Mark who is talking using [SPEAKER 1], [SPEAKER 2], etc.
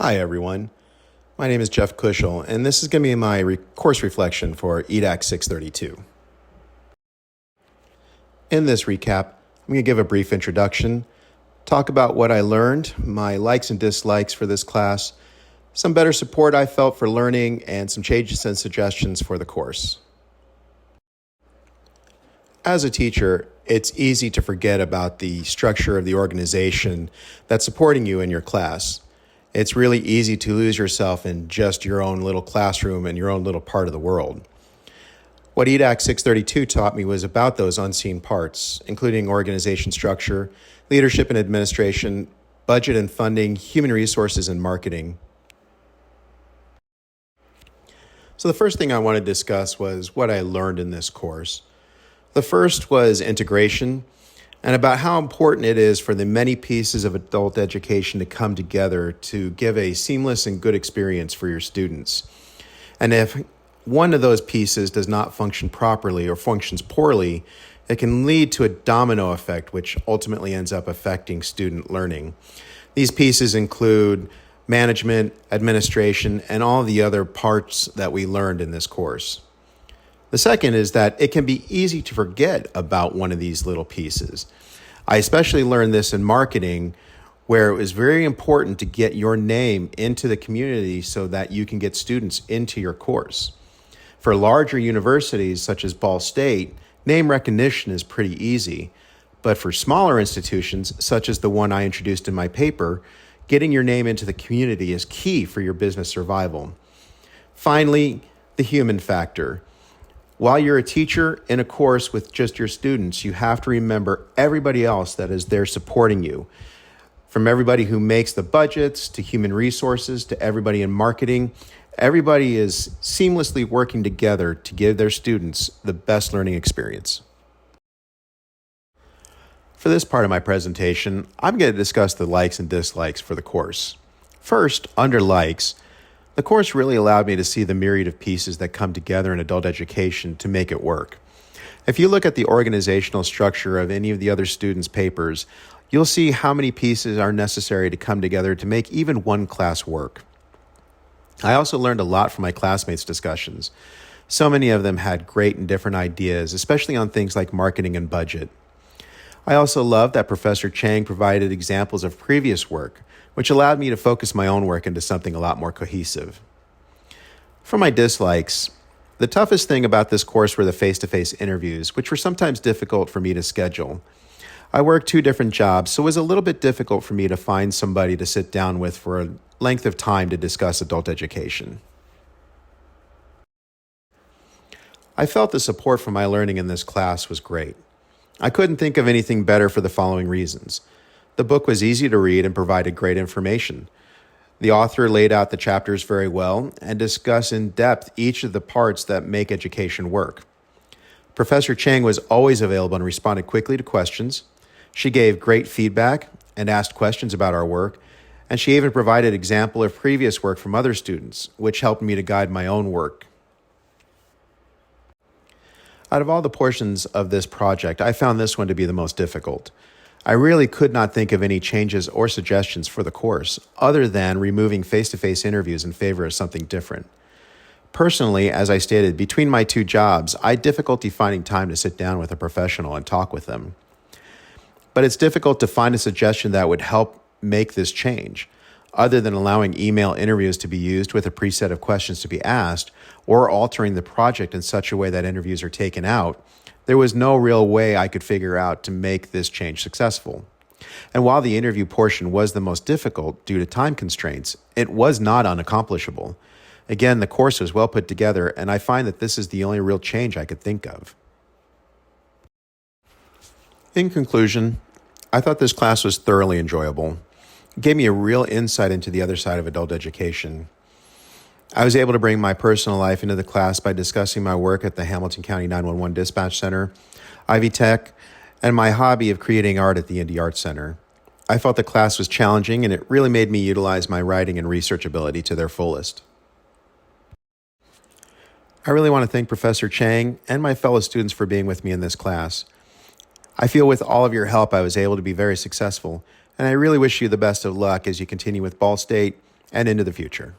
[SPEAKER 1] Hi everyone, my name is Jeff Kushel, and this is going to be my course reflection for EDAC 632. In this recap, I'm going to give a brief introduction, talk about what I learned, my likes and dislikes for this class, some better support I felt for learning, and some changes and suggestions for the course. As a teacher, it's easy to forget about the structure of the organization that's supporting you in your class. It's really easy to lose yourself in just your own little classroom and your own little part of the world. What EDAC 632 taught me was about those unseen parts, including organization structure, leadership and administration, budget and funding, human resources, and marketing. So the first thing I want to discuss was what I learned in this course. The first was integration, and about how important it is for the many pieces of adult education to come together to give a seamless and good experience for your students. And if one of those pieces does not function properly or functions poorly, it can lead to a domino effect, which ultimately ends up affecting student learning. These pieces include management, administration, and all the other parts that we learned in this course. The second is that it can be easy to forget about one of these little pieces. I especially learned this in marketing, where it was very important to get your name into the community so that you can get students into your course. For larger universities such as Ball State, name recognition is pretty easy. But for smaller institutions, such as the one I introduced in my paper, getting your name into the community is key for your business survival. Finally, the human factor. While you're a teacher in a course with just your students, you have to remember everybody else that is there supporting you. From everybody who makes the budgets, to human resources, to everybody in marketing, everybody is seamlessly working together to give their students the best learning experience. For this part of my presentation, I'm going to discuss the likes and dislikes for the course. First, under likes, the course really allowed me to see the myriad of pieces that come together in adult education to make it work. If you look at the organizational structure of any of the other students' papers, you'll see how many pieces are necessary to come together to make even one class work. I also learned a lot from my classmates' discussions. So many of them had great and different ideas, especially on things like marketing and budget. I also loved that Professor Chang provided examples of previous work, which allowed me to focus my own work into something a lot more cohesive. For my dislikes, the toughest thing about this course were the face-to-face interviews, which were sometimes difficult for me to schedule. I worked 2 different jobs, so it was a little bit difficult for me to find somebody to sit down with for a length of time to discuss adult education. I felt the support for my learning in this class was great. I couldn't think of anything better for the following reasons. The book was easy to read and provided great information. The author laid out the chapters very well and discussed in depth each of the parts that make education work. Professor Chang was always available and responded quickly to questions. She gave great feedback and asked questions about our work, and she even provided an example of previous work from other students, which helped me to guide my own work. Out of all the portions of this project, I found this one to be the most difficult. I really could not think of any changes or suggestions for the course, other than removing face-to-face interviews in favor of something different. Personally, as I stated, between my 2 jobs, I had difficulty finding time to sit down with a professional and talk with them. But it's difficult to find a suggestion that would help make this change, other than allowing email interviews to be used with a preset of questions to be asked, or altering the project in such a way that interviews are taken out. There was no real way I could figure out to make this change successful. And while the interview portion was the most difficult due to time constraints, it was not unaccomplishable. Again, the course was well put together, and I find that this is the only real change I could think of. In conclusion, I thought this class was thoroughly enjoyable. It gave me a real insight into the other side of adult education. I was able to bring my personal life into the class by discussing my work at the Hamilton County 911 Dispatch Center, Ivy Tech, and my hobby of creating art at the Indie Art Center. I felt the class was challenging, and it really made me utilize my writing and research ability to their fullest. I really want to thank Professor Chang and my fellow students for being with me in this class. I feel with all of your help, I was able to be very successful, and I really wish you the best of luck as you continue with Ball State and into the future.